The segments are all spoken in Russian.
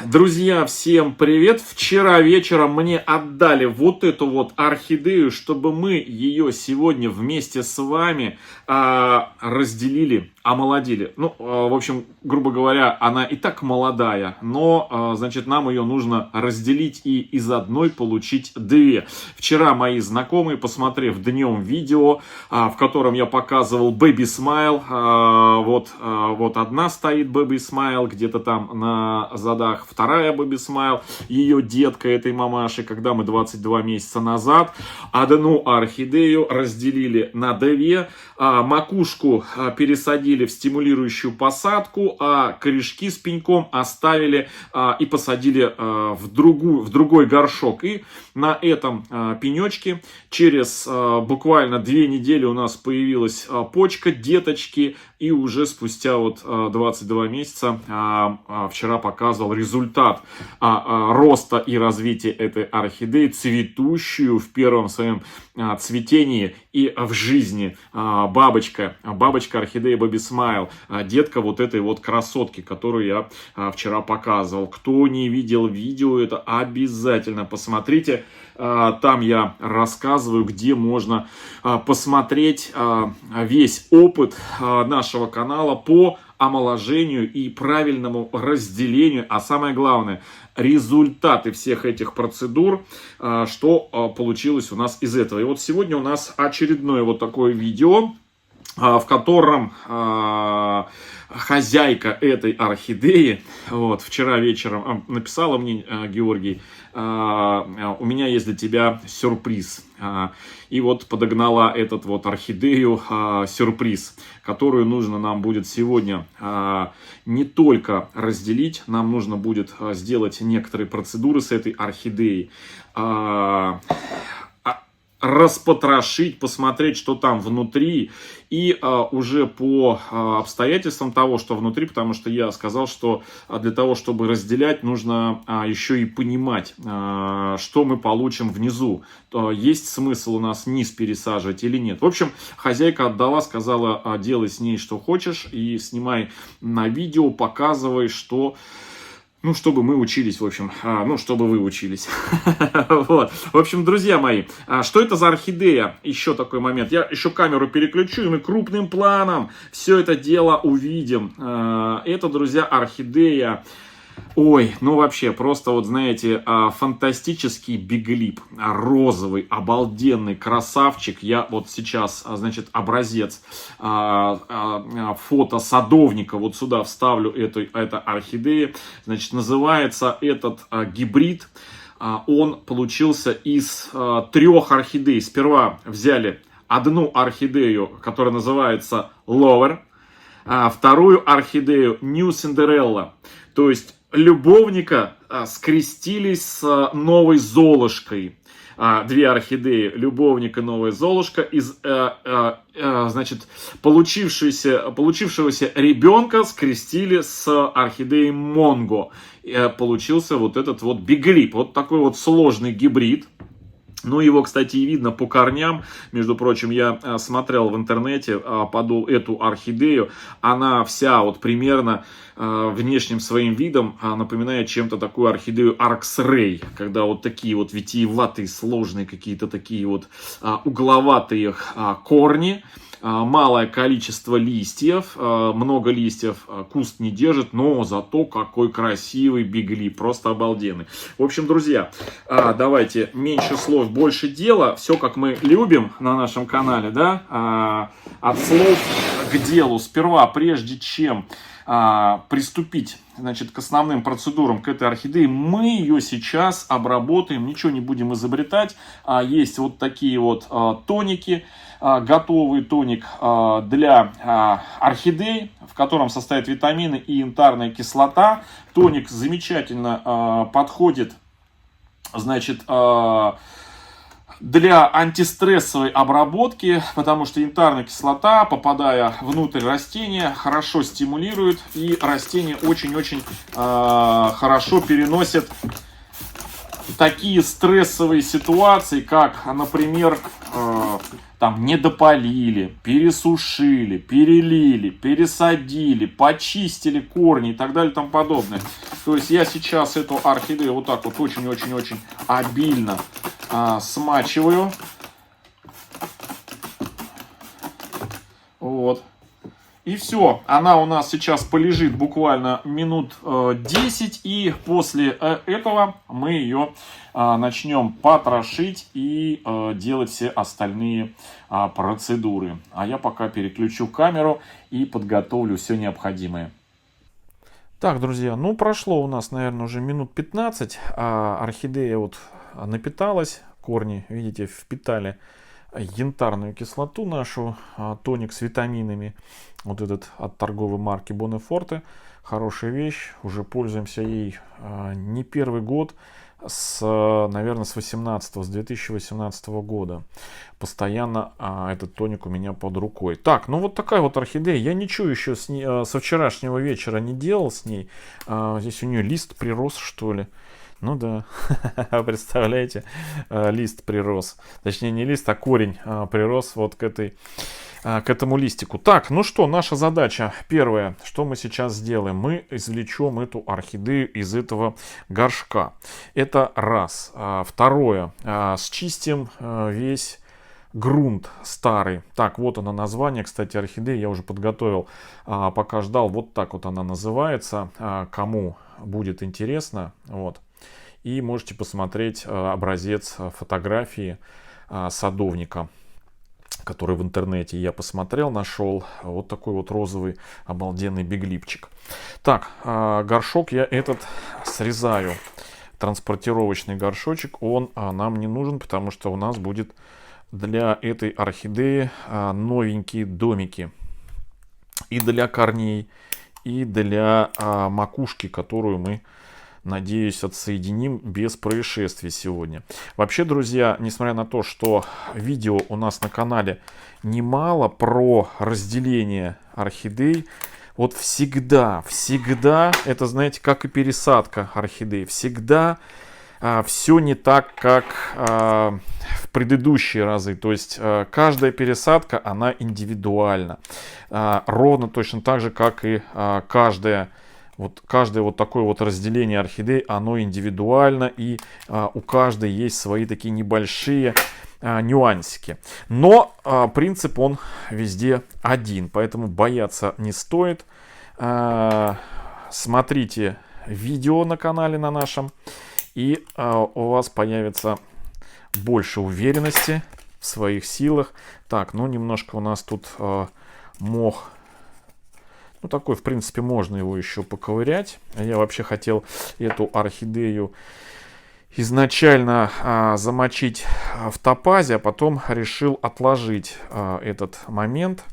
Друзья, всем привет! Вчера вечером мне отдали вот эту вот орхидею, чтобы мы ее сегодня вместе с вами разделили, омолодили. В общем, грубо говоря, она и так молодая, но, значит, нам ее нужно разделить и из одной получить две. Вчера мои знакомые, посмотрев днем видео, в котором я показывал Baby Smile, вот одна стоит Baby Smile, где-то там на задах, вторая Baby Smile, ее детка этой мамаши, когда мы 22 месяца назад одну орхидею разделили на две, макушку пересадили в стимулирующую посадку, а корешки с пеньком оставили и посадили в другой горшок. И на этом пенечке через буквально 2 недели у нас появилась почка, деточки, и уже спустя 22 месяца вчера показывал результат роста и развития этой орхидеи, цветущую в первом своем цветении и в жизни бабочка орхидеи Baby Smile, детка вот этой вот красотки, которую я вчера показывал. Кто не видел видео, это обязательно посмотрите. Там я рассказываю, где можно посмотреть весь опыт нашего канала по омоложению и правильному разделению, а самое главное, результаты всех этих процедур, что получилось у нас из этого. И вот сегодня у нас очередное вот такое видео, в котором хозяйка этой орхидеи, вчера вечером написала мне, Георгий, у меня есть для тебя сюрприз. И вот подогнала этот вот орхидею сюрприз, которую нужно нам будет сегодня не только разделить, нам нужно будет сделать некоторые процедуры с этой орхидеей, распотрошить, посмотреть, что там внутри, и уже по обстоятельствам того, что внутри, потому что я сказал, что для того, чтобы разделять, нужно еще и понимать, что мы получим внизу. Есть смысл у нас низ пересаживать или нет. В общем, хозяйка отдала, сказала, делай с ней что хочешь, и снимай на видео, показывай, что... чтобы мы учились, в общем, чтобы вы учились. В общем, друзья мои, что это за орхидея? Еще такой момент. Я еще камеру переключу, и мы крупным планом все это дело увидим. Это, друзья, орхидея. Ой, вообще, просто знаете, фантастический биглип, розовый, обалденный красавчик. Я сейчас, значит, образец фото садовника вот сюда вставлю это орхидея. Значит, называется этот гибрид, он получился из 3 орхидей. Сперва взяли одну орхидею, которая называется Lover, вторую орхидею New Cinderella, то есть любовника скрестились с новой Золушкой. 2 орхидеи, любовник и новая Золушка, из значит, получившегося ребенка скрестили с орхидеей Монго. Получился вот этот вот биглип, вот такой вот сложный гибрид. Его, кстати, и видно по корням. Между прочим, я смотрел в интернете подол эту орхидею. Она вся примерно внешним своим видом напоминает чем-то такую орхидею Аркс-Рэй. Когда такие витиеватые, сложные какие-то такие угловатые корни. Малое количество листьев, много листьев куст не держит, но зато какой красивый биглип, просто обалденный. В общем, друзья, давайте меньше слов, больше дела, все как мы любим на нашем канале, да, от слов к делу. Сперва, прежде чем приступить, значит, к основным процедурам к этой орхидее, мы ее сейчас обработаем, ничего не будем изобретать. Есть вот такие тоники, готовый тоник для орхидей, в котором состоят витамины и янтарная кислота. Тоник замечательно подходит, значит, для антистрессовой обработки, потому что янтарная кислота, попадая внутрь растения, хорошо стимулирует, и растение очень-очень хорошо переносит такие стрессовые ситуации, как, например, недополили, пересушили, перелили, пересадили, почистили корни и так далее и тому подобное. То есть я сейчас эту орхидею вот так вот очень-очень-очень обильно смачиваю. Вот. И все, она у нас сейчас полежит буквально минут 10, и после этого мы ее начнем потрошить и делать все остальные процедуры. А я пока переключу камеру и подготовлю все необходимое. Так, друзья, ну прошло у нас, наверное, уже минут 15, а орхидея вот напиталась, корни, видите, впитали янтарную кислоту нашу, тоник с витаминами, вот этот от торговой марки Bonneforte, хорошая вещь, уже пользуемся ей не первый год, наверное, с 2018 года. Постоянно этот тоник у меня под рукой. Так, ну вот такая вот орхидея. Я ничего еще со вчерашнего вечера не делал с ней. Здесь у нее лист прирос, что ли. Ну да, представляете, лист прирос. Точнее, не лист, а корень прирос вот к этому листику. Так, ну что, наша задача первая, что мы сейчас сделаем? Мы извлечем эту орхидею из этого горшка. Это раз. Второе, счистим весь грунт старый. Так, вот оно название, кстати, орхидеи я уже подготовил, пока ждал. Вот так вот она называется, кому будет интересно, вот. И можете посмотреть образец фотографии садовника, который в интернете я посмотрел, нашел. Вот такой вот розовый обалденный биглипчик. Так, горшок я этот срезаю. Транспортировочный горшочек, он нам не нужен, потому что у нас будет для этой орхидеи новенькие домики. И для корней, и для макушки, которую мы, надеюсь, отсоединим без происшествий сегодня. Вообще, друзья, несмотря на то, что видео у нас на канале немало про разделение орхидей, вот всегда, это, знаете, как и пересадка орхидей, всегда все не так, как в предыдущие разы. То есть каждая пересадка, она индивидуальна. Ровно точно так же, как и каждое вот такое вот разделение орхидей, оно индивидуально, и у каждой есть свои такие небольшие нюансики. Но принцип он везде один, поэтому бояться не стоит. Смотрите видео на канале на нашем, и у вас появится больше уверенности в своих силах. Так, ну немножко у нас тут мох. Ну, такой, в принципе, можно его еще поковырять. Я вообще хотел эту орхидею изначально замочить в топазе, а потом решил отложить этот момент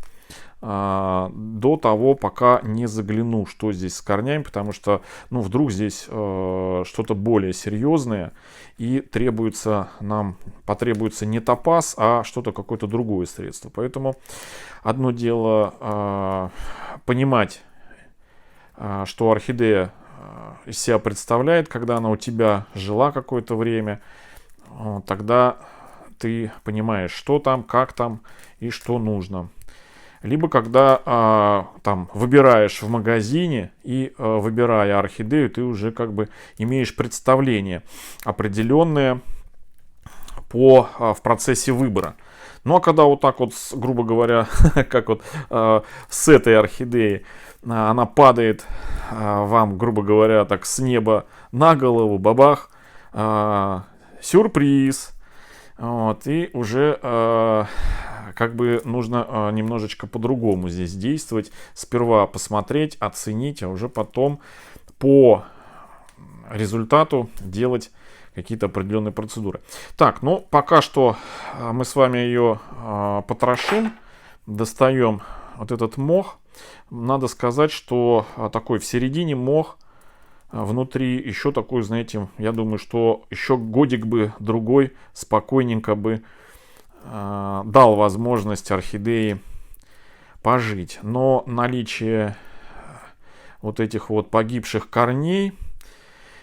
до того, пока не загляну, что здесь с корнями, потому что, ну, вдруг здесь что-то более серьезное, и потребуется не топаз, а что-то, какое-то другое средство. Поэтому одно дело понимать, что орхидея из себя представляет, когда она у тебя жила какое-то время, тогда ты понимаешь, что там, как там и что нужно. Либо когда там выбираешь в магазине, и выбирая орхидею, ты уже как бы имеешь представление определенное в процессе выбора. Ну а когда вот так вот, грубо говоря, как вот с этой орхидеей, она падает вам, грубо говоря, так с неба на голову, бабах, сюрприз. Вот, и уже как бы нужно немножечко по-другому здесь действовать. Сперва посмотреть, оценить, а уже потом по результату делать какие-то определенные процедуры. Так, ну пока что мы с вами ее потрошим. Достаем вот этот мох. Надо сказать, что такой в середине мох, внутри еще такой, знаете, я думаю, что еще годик бы другой спокойненько бы дал возможность орхидеи пожить. Но наличие вот этих вот погибших корней,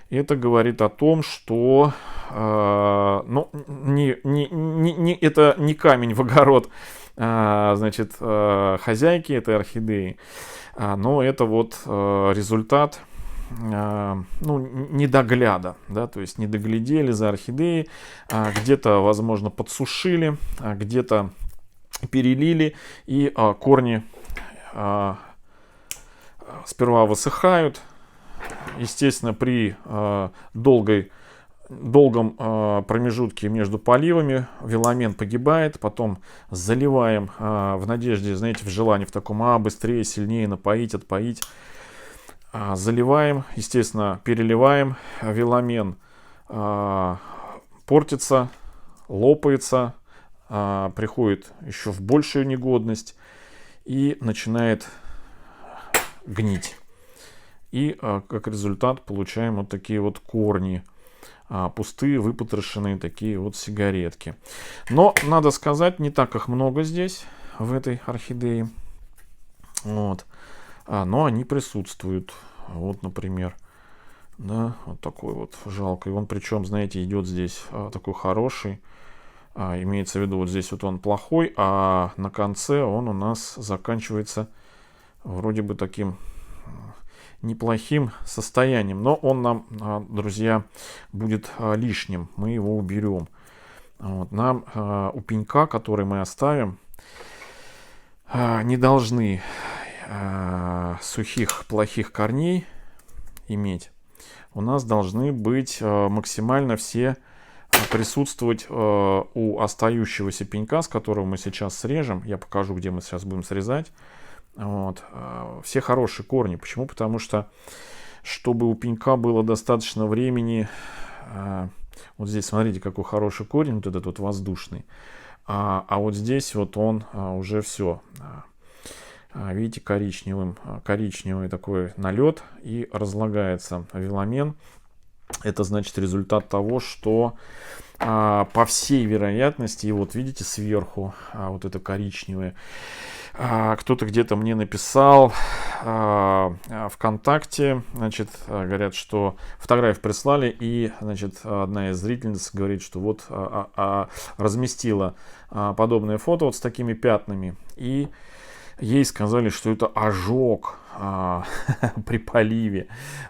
это говорит о том, что ну, это не камень в огород, значит, хозяйки этой орхидеи, но это вот результат ну, недогляда, да, то есть не доглядели за орхидеей, где-то, возможно, подсушили, где-то перелили, и корни сперва высыхают. Естественно, при долгом промежутке между поливами веломен погибает, потом заливаем в надежде, знаете, в желании в таком, быстрее, сильнее напоить, отпоить. Заливаем, естественно, переливаем, веломен портится, лопается, приходит еще в большую негодность и начинает гнить. И как результат получаем вот такие вот корни, пустые, выпотрошенные такие вот сигаретки. Но, надо сказать, не так их много здесь, в этой орхидее. Вот. Но они присутствуют. Вот, например, да, вот такой вот жалкий. Он, причем, знаете, идет здесь такой хороший. Имеется в виду, вот здесь вот он плохой, а на конце он у нас заканчивается вроде бы таким неплохим состоянием. Но он нам, друзья, будет лишним. Мы его уберем. Вот. Нам у пенька, который мы оставим, не должны сухих плохих корней иметь. У нас должны быть максимально все присутствовать у остающегося пенька, с которого мы сейчас срежем. Я покажу, где мы сейчас будем срезать. Вот. Все хорошие корни. Почему? Потому что, чтобы у пенька было достаточно времени, вот здесь смотрите, какой хороший корень, вот этот вот воздушный. А вот здесь вот он уже все. Видите, коричневый такой налет, и разлагается веломен. Это значит результат того, что по всей вероятности, и вот видите сверху вот это коричневое, кто-то где-то мне написал ВКонтакте, значит, говорят, что фотографию прислали, и, значит, одна из зрительниц говорит, что вот разместила подобное фото вот с такими пятнами, и ей сказали, что это ожог при поливе.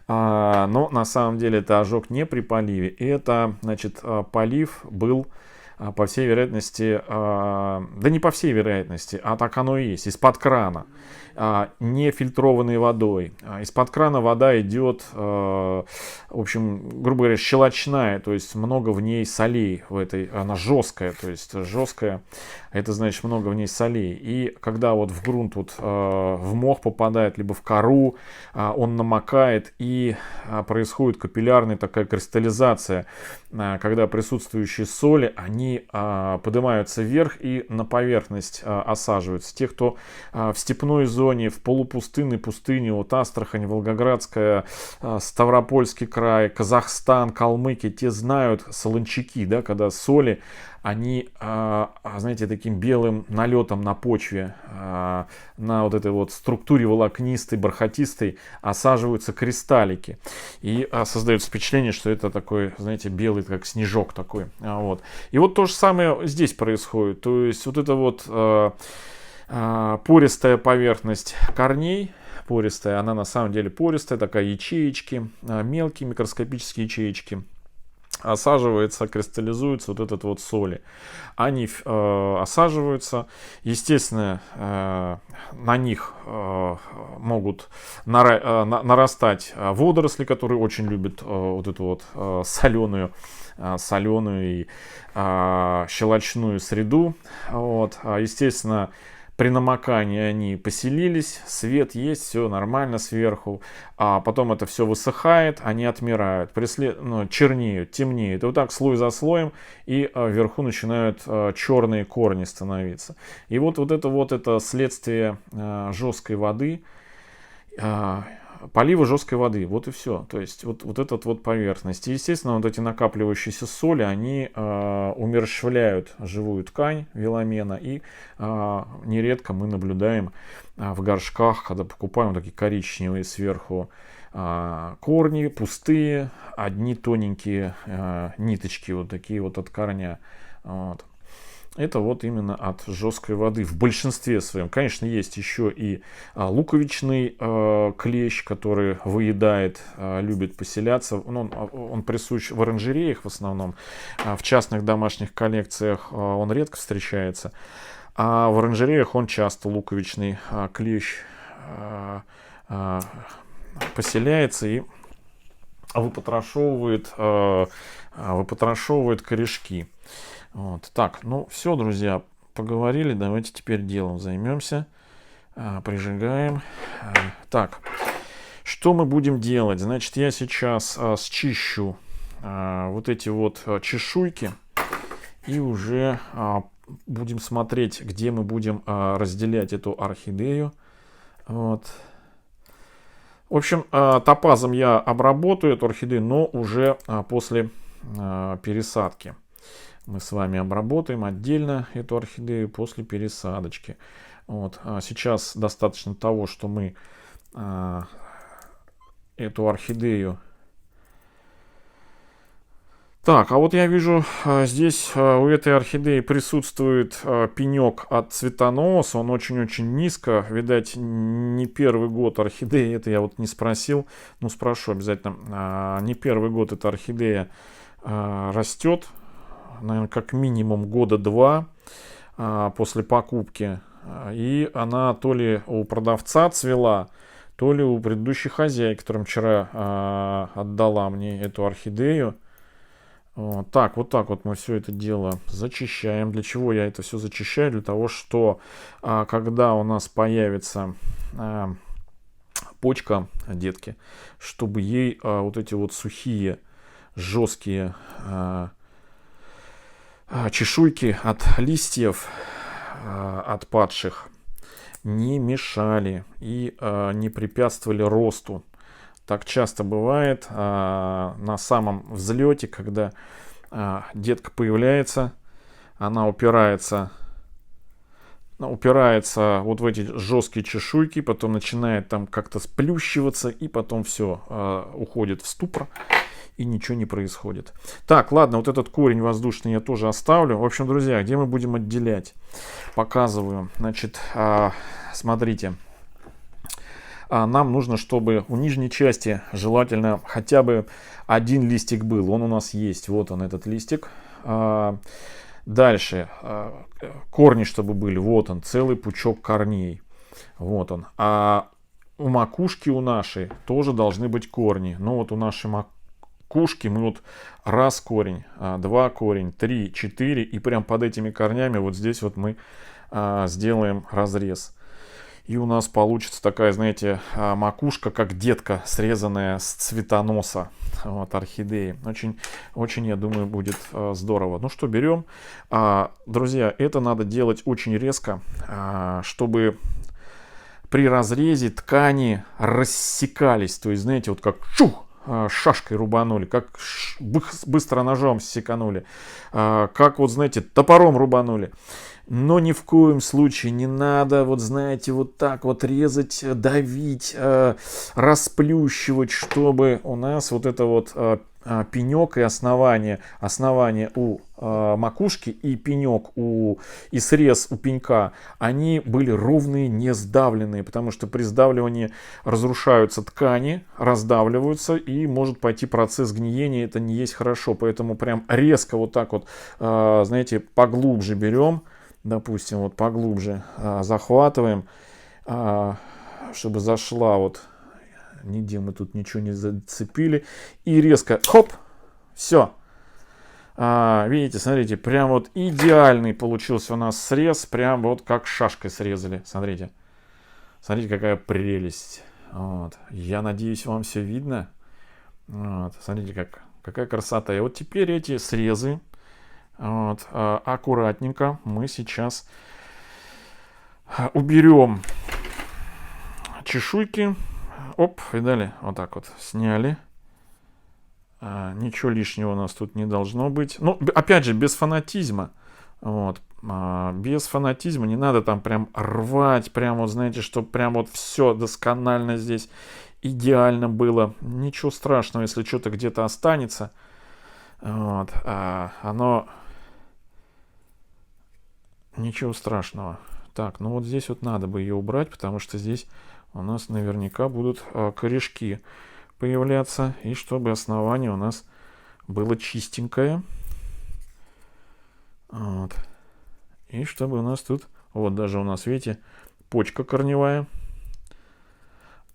Но на самом деле это ожог не при поливе. Это, значит, полив был, по всей вероятности, да не по всей вероятности, а так оно и есть, из-под крана. Не фильтрованной водой. Из-под крана вода идет, в общем, грубо говоря, щелочная, то есть много в ней солей в этой, она жесткая, то есть жесткая, это значит много в ней солей. И когда вот в грунт, вот в мох попадает, либо в кору, он намокает, и происходит капиллярная такая кристаллизация, когда присутствующие соли, они поднимаются вверх и на поверхность осаживаются. Те, кто в степной зоне, в полупустынной пустыне, вот Астрахань, Волгоградская, Ставропольский край, Казахстан, Калмыкия, те знают солончаки, да, когда соли, они, знаете, таким белым налетом на почве, на вот этой вот структуре волокнистой, бархатистой осаживаются кристаллики. И создается впечатление, что это такой, знаете, белый, как снежок такой. Вот. И вот то же самое здесь происходит. То есть вот это вот пористая поверхность корней, пористая, она на самом деле пористая, такая ячеечки, мелкие микроскопические ячеечки, осаживается, кристаллизуется вот этот вот соли. Они осаживаются, естественно, на них могут нарастать водоросли, которые очень любят вот эту вот соленую и щелочную среду. Вот. Естественно, при намокании они поселились, свет есть, все нормально сверху, а потом это все высыхает, они отмирают, чернеют, темнеют, и вот так слой за слоем, и вверху начинают черные корни становиться. И вот это следствие жесткой воды, полива жесткой воды, вот и все. То есть вот этот вот поверхность. И, естественно, вот эти накапливающиеся соли, они умерщвляют живую ткань веломена. И нередко мы наблюдаем в горшках, когда покупаем вот такие коричневые сверху корни, пустые, одни тоненькие ниточки вот такие вот от корня. Вот. это вот именно от жесткой воды в большинстве своем. Конечно, есть еще и луковичный клещ, который выедает, любит поселяться. Он присущ в оранжереях в основном. В частных домашних коллекциях он редко встречается. А в оранжереях он часто, луковичный клещ, поселяется и выпотрошовывает корешки. Вот. Так, ну все, друзья, поговорили, давайте теперь делом займемся. Прижигаем. Так, что мы будем делать? Значит, я сейчас счищу вот эти вот чешуйки и уже будем смотреть, где мы будем разделять эту орхидею. Вот. В общем, топазом я обработаю эту орхидею, но уже после пересадки. Мы с вами обработаем отдельно эту орхидею после пересадочки. Вот. Сейчас достаточно того, что мы эту орхидею... Так, а вот я вижу, здесь у этой орхидеи присутствует пенек от цветоноса. Он очень-очень низко. Видать, не первый год орхидеи. Это я вот не спросил. Ну, спрошу обязательно. Не первый год эта орхидея растет. Наверное, как минимум года 2 после покупки. И она то ли у продавца цвела, то ли у предыдущей хозяйки, которая вчера отдала мне эту орхидею. Вот так вот мы все это дело зачищаем. Для чего я это все зачищаю? Для того, что когда у нас появится почка детки, чтобы ей вот эти вот сухие, жесткие чешуйки от листьев, от падших, не мешали и не препятствовали росту. Так часто бывает на самом взлете, когда детка появляется, она упирается вот в эти жесткие чешуйки, потом начинает там как-то сплющиваться, и потом все, уходит в ступор, и ничего не происходит. Так, ладно, вот этот корень воздушный я тоже оставлю. В общем, друзья, где мы будем отделять? Показываю. Значит, смотрите. Нам нужно, чтобы у нижней части желательно хотя бы один листик был. Он у нас есть. Вот он, этот листик. Дальше. Корни, чтобы были. Вот он, целый пучок корней. Вот он. А у макушки у нашей тоже должны быть корни. Но вот у нашей макушки мы вот раз корень, 2 корень, 3, 4. И прям под этими корнями вот здесь вот мы сделаем разрез. И у нас получится такая, знаете, макушка, как детка, срезанная с цветоноса вот, орхидеи. Очень, очень, я думаю, будет здорово. Ну что, берем. Друзья, это надо делать очень резко, чтобы при разрезе ткани рассекались. То есть, знаете, вот как чух, шашкой рубанули, как быстро ножом секанули, как вот, знаете, топором рубанули. Но ни в коем случае не надо, вот знаете, вот так вот резать, давить, расплющивать, чтобы у нас вот это вот пенек и основание у макушки и пенек и срез у пенька, они были ровные, не сдавленные, потому что при сдавливании разрушаются ткани, раздавливаются, и может пойти процесс гниения, это не есть хорошо, поэтому прям резко вот так вот, знаете, поглубже берем. Допустим, вот поглубже захватываем, чтобы зашла вот, нигде мы тут ничего не зацепили. И резко, хоп, все. Видите, смотрите, прям вот идеальный получился у нас срез, прям вот как шашкой срезали. Смотрите, смотрите, какая прелесть. Вот. Я надеюсь, вам все видно. Вот. Смотрите, какая красота. И вот теперь эти срезы, вот, аккуратненько мы сейчас уберем чешуйки. Оп, видали? Вот так вот сняли. Ничего лишнего у нас тут не должно быть. Ну, опять же, без фанатизма. Вот. Без фанатизма. Не надо там прям рвать. Прям вот, знаете, чтобы прям вот все досконально здесь идеально было. Ничего страшного, если что-то где-то останется. Вот. Оно Ничего страшного. Так, ну вот здесь вот надо бы ее убрать, потому что здесь у нас наверняка будут корешки появляться. И чтобы основание у нас было чистенькое. Вот. И чтобы у нас тут, вот даже у нас, видите, почка корневая.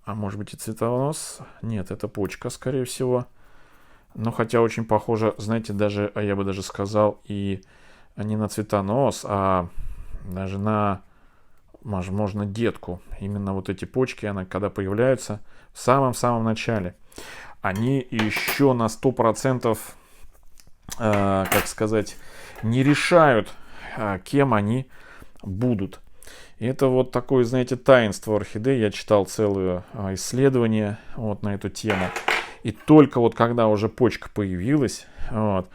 А может быть и цветонос? Нет, это почка, скорее всего. Но хотя очень похоже, знаете, даже, я бы даже сказал, и не на цветонос, а даже на, возможно, детку. Именно вот эти почки, она когда появляются в самом-самом начале, они еще на 100%, как сказать, не решают, кем они будут. И это вот такое, знаете, таинство орхидей. Я читал целое исследование вот на эту тему. И только вот когда уже почка появилась, вот,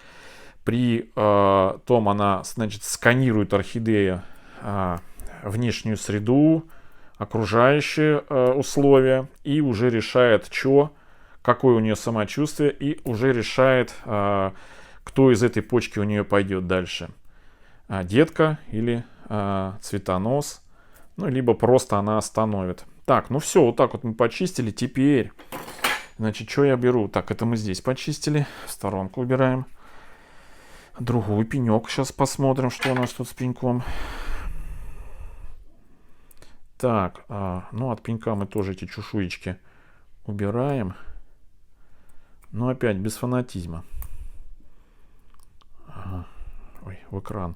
при том она, значит, сканирует орхидея внешнюю среду, окружающие условия, и уже решает, какое у нее самочувствие, и уже решает, кто из этой почки у нее пойдет дальше. Детка или цветонос, ну, либо просто она остановит. Так, ну все, вот так вот мы почистили. Теперь, значит, что я беру? Так, это мы здесь почистили. В сторонку убираем. Другой пенек. Сейчас посмотрим, что у нас тут с пеньком. Так, ну от пенька мы тоже эти чешуечки убираем. Но опять без фанатизма. Ага. Ой, в экран.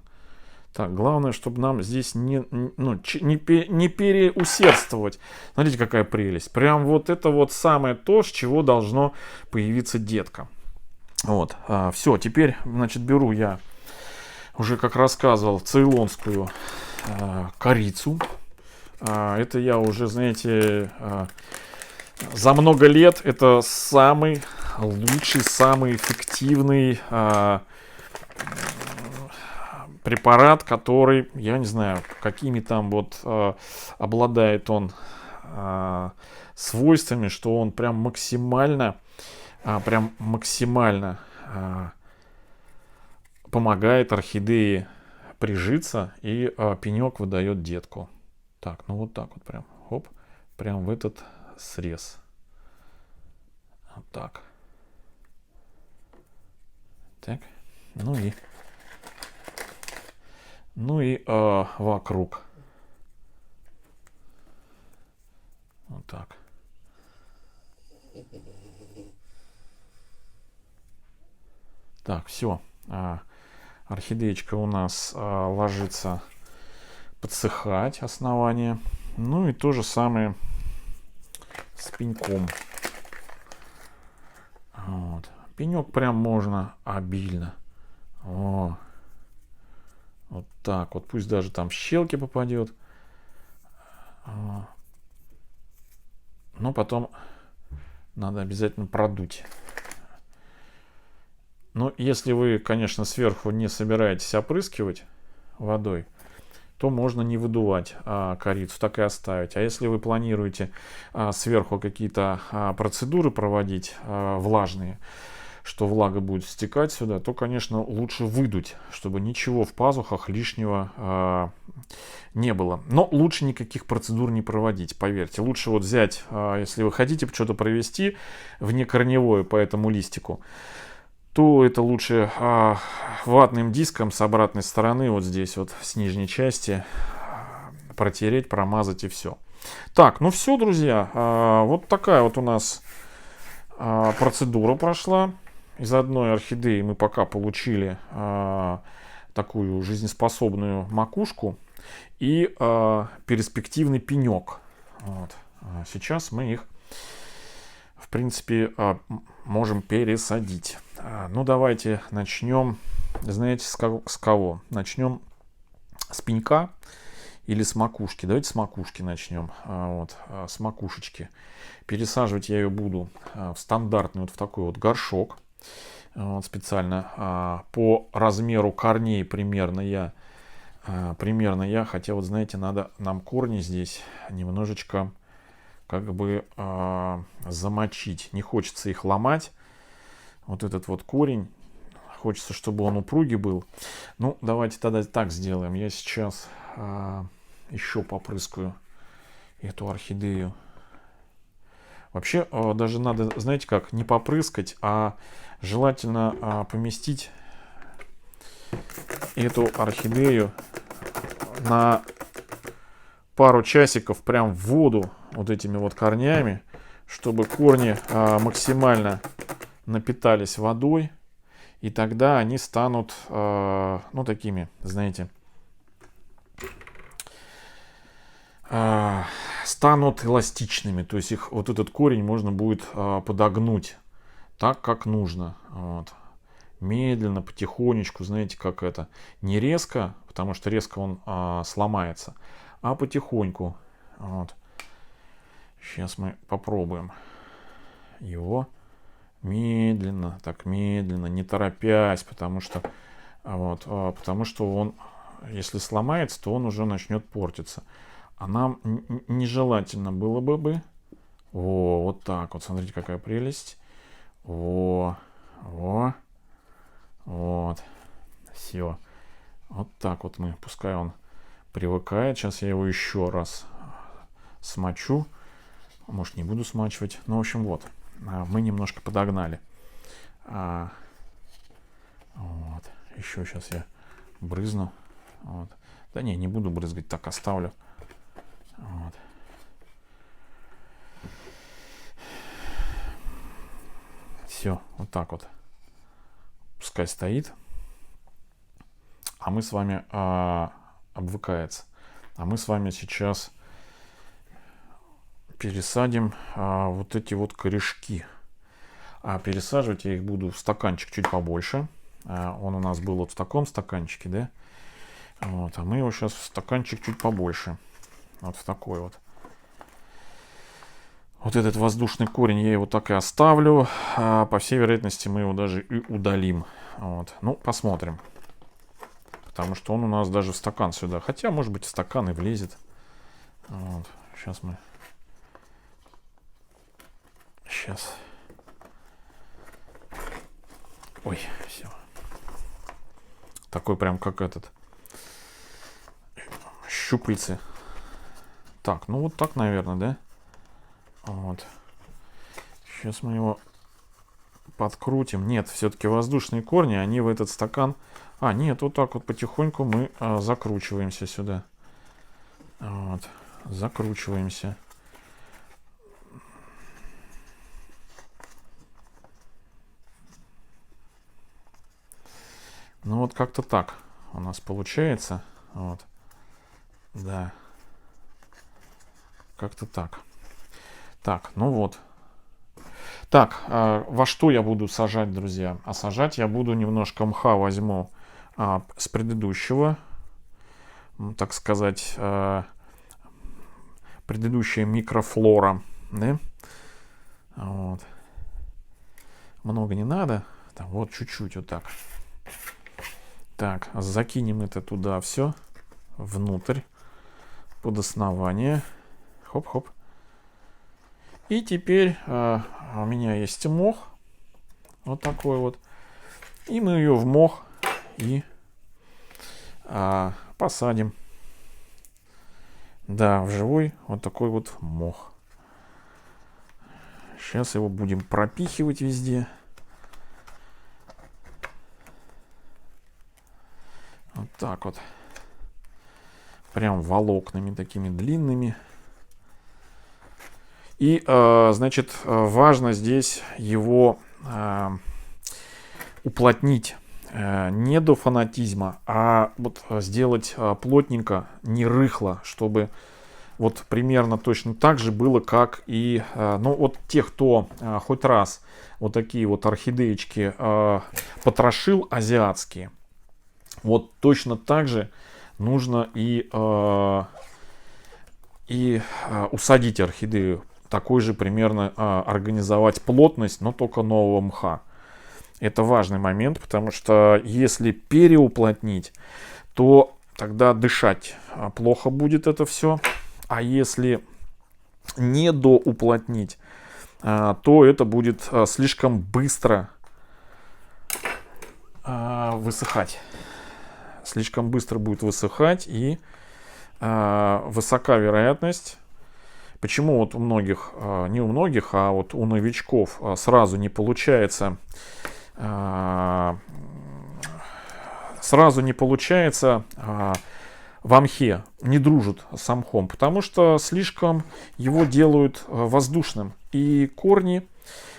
Так, главное, чтобы нам здесь не переусердствовать. Смотрите, какая прелесть. Прям вот это вот самое то, с чего должно появиться детка. Вот, все, теперь, значит, беру я, уже как рассказывал, цейлонскую корицу. Это я уже, знаете, за много лет это самый лучший, самый эффективный препарат, который, я не знаю, какими там вот обладает он свойствами, что он прям максимально помогает орхидее прижиться, и пенек выдает детку. Так, ну вот так вот прям, хоп, прям в этот срез. Вот так. Так, ну и вокруг. Вот так. Так, все. Орхидеечка у нас ложится подсыхать, основание. Ну и то же самое с пеньком. Вот. Пенек прям можно обильно. О. Вот так вот. Пусть даже там щелки попадет. Но потом надо обязательно продуть. Но если вы, конечно, сверху не собираетесь опрыскивать водой, то можно не выдувать корицу, так и оставить. А если вы планируете сверху какие-то процедуры проводить влажные, что влага будет стекать сюда, то, конечно, лучше выдуть, чтобы ничего в пазухах лишнего не было. Но лучше никаких процедур не проводить, поверьте. Лучше вот взять, если вы хотите что-то провести внекорневое по этому листику, то это лучше ватным диском с обратной стороны, вот здесь вот с нижней части, протереть, промазать, и все. Так, ну все, друзья, вот такая вот у нас процедура прошла. Из одной орхидеи мы пока получили такую жизнеспособную макушку и перспективный пенек. Вот. Сейчас мы их, в принципе, можем пересадить. Ну, давайте начнем, знаете, с кого? Начнем с пенька или с макушки. Давайте с макушки начнем. Вот, с макушечки. Пересаживать я ее буду в стандартный вот в такой вот горшок. Вот, специально по размеру корней примерно я, хотя вот, знаете, надо нам корни здесь немножечко как бы замочить. Не хочется их ломать. Вот этот вот корень Хочется, чтобы он упругий был. Ну, давайте тогда так сделаем. Я сейчас еще попрыскаю эту орхидею. Вообще, даже надо, знаете как, не попрыскать, а желательно поместить эту орхидею на пару часиков прям в воду вот этими вот корнями, чтобы корни максимально напитались водой, и тогда они станут, ну, такими, знаете, станут эластичными. То есть их, вот этот корень можно будет подогнуть так, как нужно. Вот. Медленно, потихонечку, знаете, как это. Не резко, потому что резко он сломается, а потихоньку. Вот. Сейчас мы попробуем его медленно, так медленно, не торопясь, потому что он, если сломается, то он уже начнет портиться. А нам нежелательно было бы. Вот так вот, смотрите, какая прелесть. Вот. Все. Вот так вот мы, пускай он привыкает. Сейчас я его еще раз смочу. Может, не буду смачивать. Ну, в общем, вот. Мы немножко подогнали. Вот. Еще сейчас я брызну. Вот. Да не буду брызгать, так оставлю. Вот. Все, вот так вот. Пускай стоит. А мы с вами обвыкается. А мы с вами сейчас пересадим вот эти вот корешки. Пересаживать я их буду в стаканчик чуть побольше. Он у нас был вот в таком стаканчике, да? Вот, а мы его сейчас в стаканчик чуть побольше. Вот в такой вот. Вот этот воздушный корень я его так и оставлю. По всей вероятности мы его даже и удалим. Вот. Ну, посмотрим. Потому что он у нас даже в стакан сюда. Хотя, может быть, в стакан и влезет. Вот. Сейчас мы... Сейчас. Ой, все. Такой прям как этот. Щупальцы. Так, ну вот так, наверное, да? Вот. Сейчас мы его подкрутим. Нет, все-таки воздушные корни, они в этот стакан... нет, вот так вот потихоньку мы закручиваемся сюда. Вот. Закручиваемся. Ну вот как-то так у нас получается. Вот. Да. Как-то так. Так, ну вот. Так, во что я буду сажать, друзья? А сажать я буду немножко мха возьму с предыдущего, так сказать, предыдущая микрофлора. Да? Вот. Много не надо. Там, вот чуть-чуть вот так. Так, закинем это туда все. Внутрь. Под основание. Хоп-хоп. И теперь у меня есть мох. Вот такой вот. И мы ее в мох и посадим. Да, в живой вот такой вот мох. Сейчас его будем пропихивать везде. Вот так вот. Прям волокнами такими длинными. И, значит, важно здесь его уплотнить. Не до фанатизма, а вот сделать плотненько, не рыхло, чтобы вот примерно точно так же было, как и, ну вот те, кто хоть раз вот такие вот орхидеечки потрошил азиатские, вот точно так же нужно и усадить орхидею. Такой же примерно организовать плотность, но только нового мха. Это важный момент, потому что если переуплотнить, то тогда дышать плохо будет это все. А если не доуплотнить, то это будет слишком быстро высыхать. Слишком быстро будет высыхать, и высока вероятность. Почему вот у многих, не у многих, а вот у новичков сразу не получается, в мхе, не дружит с мхом, потому что слишком его делают воздушным. И корни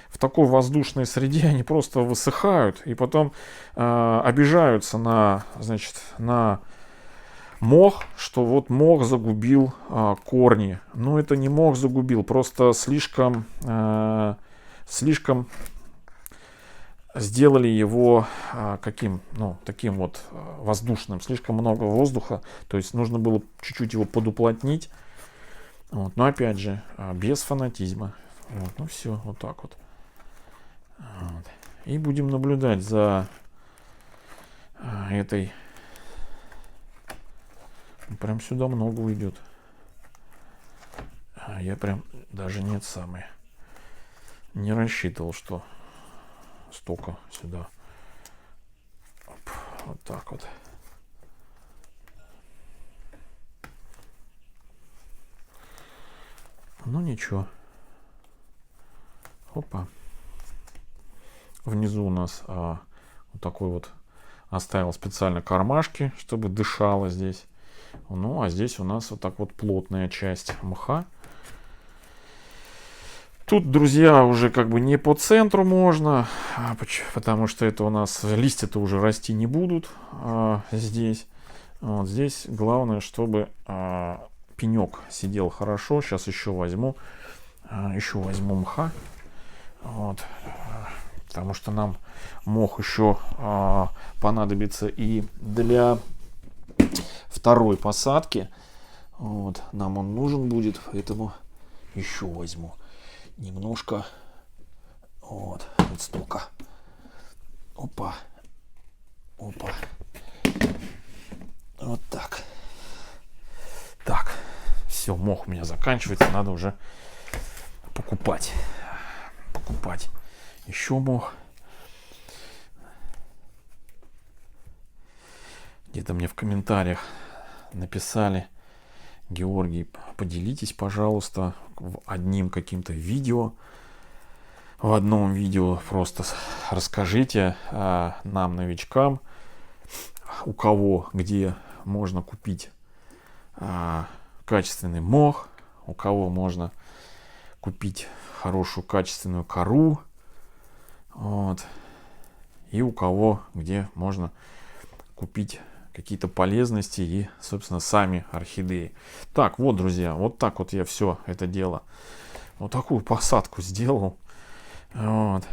в такой воздушной среде, они просто высыхают, и потом обижаются на, значит, на мох, что вот мох загубил корни. Но это не мох загубил, просто слишком сделали его таким вот воздушным, слишком много воздуха, то есть нужно было чуть-чуть его подуплотнить. Вот. Но опять же, без фанатизма. Вот. Ну все, вот так вот. Вот. И будем наблюдать за этой. Прям сюда много уйдет. Я прям даже не рассчитывал, что столько сюда. Оп, вот так вот. Ну ничего. Опа. Внизу у нас вот такой вот оставил специально кармашки, чтобы дышало здесь. Ну а здесь у нас вот так вот плотная часть мха. Тут, друзья, уже как бы не по центру можно, потому что это у нас листья-то уже расти не будут здесь. Вот здесь главное, чтобы пенек сидел хорошо. Сейчас еще возьму мха. Вот. Потому что нам мох еще понадобится и для второй посадки. Вот. Нам он нужен будет, поэтому еще возьму немножко. Вот столько. Опа. Опа. Вот так. Так. Все, мох у меня заканчивается. Надо уже покупать еще мох. Где-то мне в комментариях написали: Георгий, поделитесь, пожалуйста, одним каким-то видео. В одном видео просто расскажите нам, новичкам, у кого где можно купить качественный мох, у кого можно купить хорошую качественную кору, вот, и у кого где можно купить какие-то полезности и, собственно, сами орхидеи. Так, вот, друзья, вот так вот я все это дело, вот такую посадку сделал. Вот.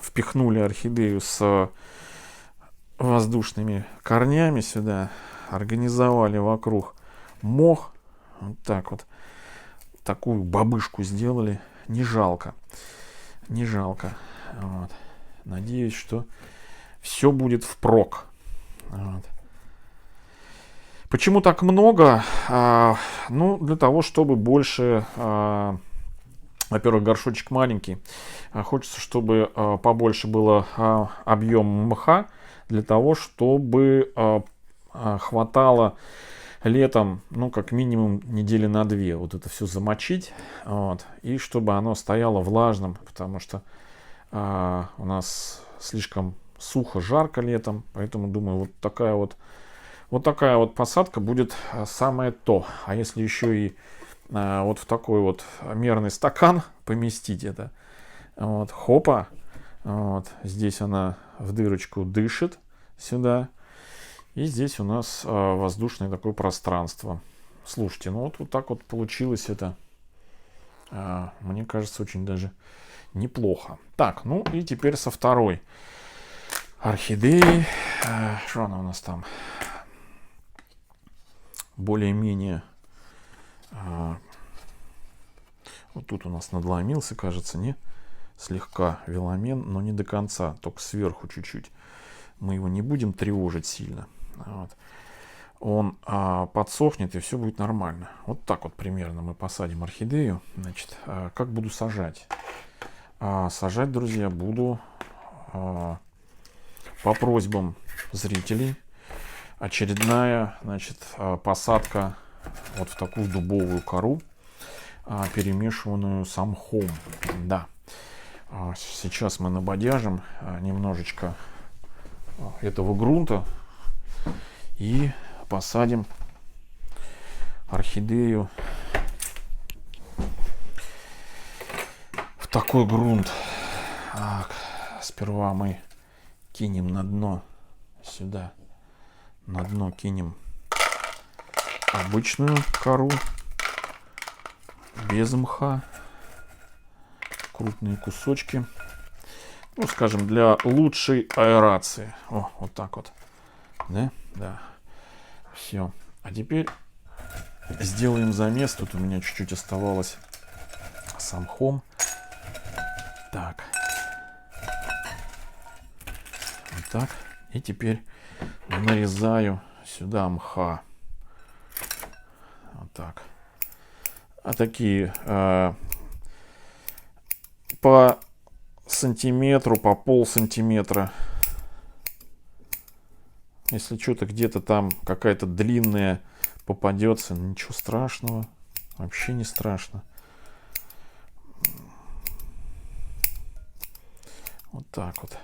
Впихнули орхидею с воздушными корнями сюда, организовали вокруг мох, вот так вот, такую бабышку сделали. Не жалко. Вот. Надеюсь, что все будет впрок. Вот. Почему так много? Ну, для того, чтобы больше... Во-первых, горшочек маленький. Хочется, чтобы побольше было объем мха, для того, чтобы хватало летом, ну, как минимум недели на 2 вот это все замочить, вот, и чтобы оно стояло влажным, потому что у нас слишком сухо, жарко летом, поэтому думаю, вот такая вот посадка будет самое то. А если еще и вот в такой вот мерный стакан поместить это, вот, хопа, вот, здесь она в дырочку дышит сюда, и здесь у нас воздушное такое пространство. Слушайте, ну вот так вот получилось это, мне кажется, очень даже неплохо. Так, ну и теперь со второй орхидеей. Что она у нас там? Более-менее... Вот тут у нас надломился, кажется, не слегка веломен, но не до конца, только сверху чуть-чуть. Мы его не будем тревожить сильно. Вот. Он подсохнет, и все будет нормально. Вот так вот примерно мы посадим орхидею. Значит, как буду сажать? Сажать, друзья, буду по просьбам зрителей очередная, значит, посадка вот в такую дубовую кору, перемешиванную с мхом. Да. Сейчас мы набодяжим немножечко этого грунта и посадим орхидею в такой грунт. Так, сперва мы кинем на дно сюда, на дно кинем обычную кору без мха, крупные кусочки, ну, скажем, для лучшей аэрации. О, вот так вот, да, да, все. А теперь сделаем замес. Тут у меня чуть-чуть оставалось с мхом. Так, вот так. И теперь нарезаю сюда мха. Вот так. А такие по сантиметру, по полсантиметра. Если что-то где-то там какая-то длинная попадется, ничего страшного. Вообще не страшно. Вот так вот.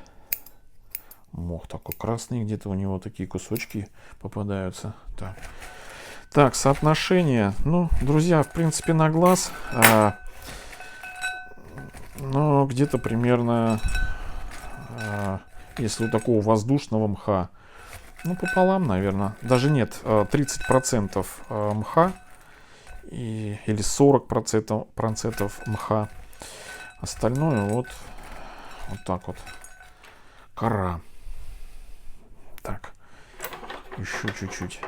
Мох такой красный, где-то у него такие кусочки попадаются. Так, так, соотношение. Ну, друзья, в принципе, на глаз. Ну, где-то примерно, если у такого воздушного мха, ну, пополам, наверное. Даже нет, 30% мха или 40% мха. Остальное вот так вот. Кора. Так, еще чуть-чуть.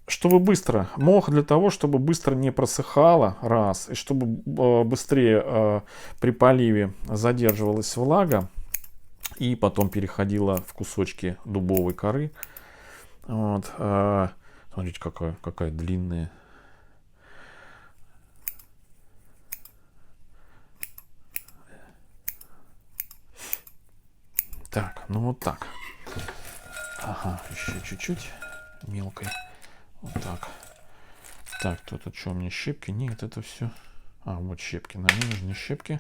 Чтобы быстро, мох для того, чтобы быстро не просыхало, раз, и чтобы быстрее при поливе задерживалась влага и потом переходила в кусочки дубовой коры. Вот, смотрите, какая длинная. Так, ну вот так. Ага, еще чуть-чуть мелкой. Вот так. Так, тут что у меня, щепки? Нет, это все. Вот щепки. Нам не нужны щепки.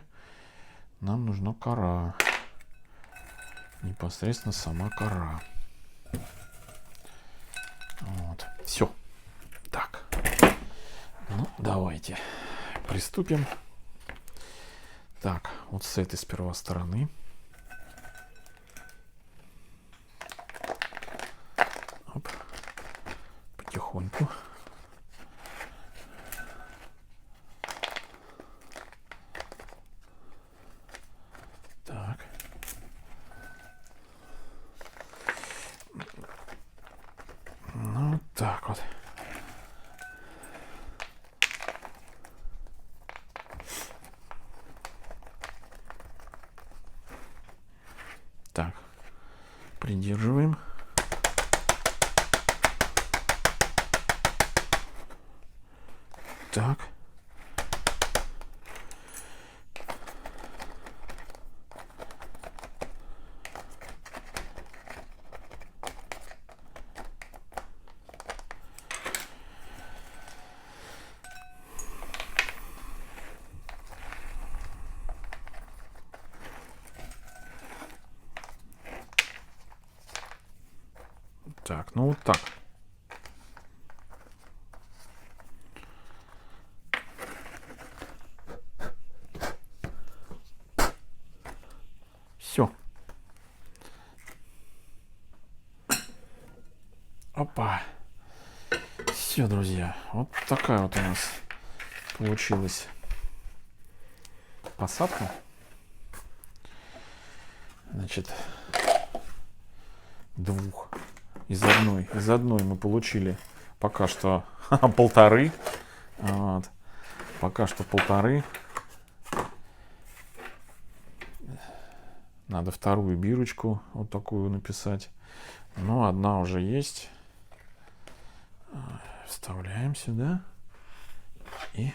Нам нужна кора. Непосредственно сама кора. Вот. Все. Так. Ну, давайте приступим. Так, вот с этой сперва стороны. Оп. Потихоньку. Так. Ну, вот так вот. Так. Придерживаем. Так. Так, ну вот так. Все. Опа. Все, друзья. Вот такая вот у нас получилась посадка. Значит, двух. Из одной мы получили пока что полторы. Вот. Пока что полторы. Надо вторую бирочку вот такую написать. Но одна уже есть. Вставляем сюда. И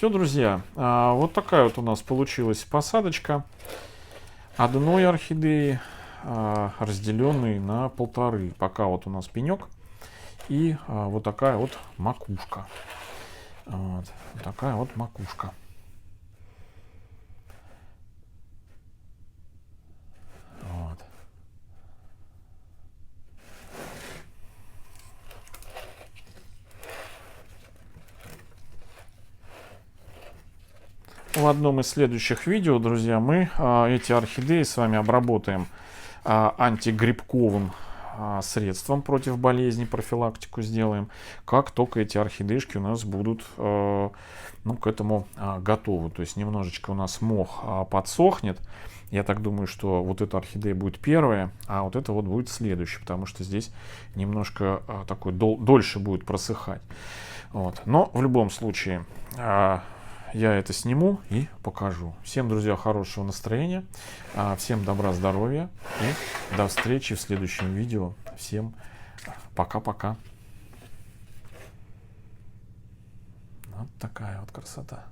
Все, друзья, вот такая вот у нас получилась посадочка одной орхидеи, разделенной на полторы. Пока вот у нас пенек и вот такая вот макушка. Вот такая вот макушка. Вот. В одном из следующих видео, друзья, мы эти орхидеи с вами обработаем антигрибковым средством против болезней, профилактику сделаем, как только эти орхидеишки у нас будут к этому готовы. То есть немножечко у нас мох подсохнет. Я так думаю, что вот эта орхидея будет первая, а вот это вот будет следующая, потому что здесь немножко такой дольше будет просыхать. Вот. Но в любом случае я это сниму и покажу. Всем, друзья, хорошего настроения, всем добра, здоровья и до встречи в следующем видео. Всем пока-пока. Вот такая вот красота.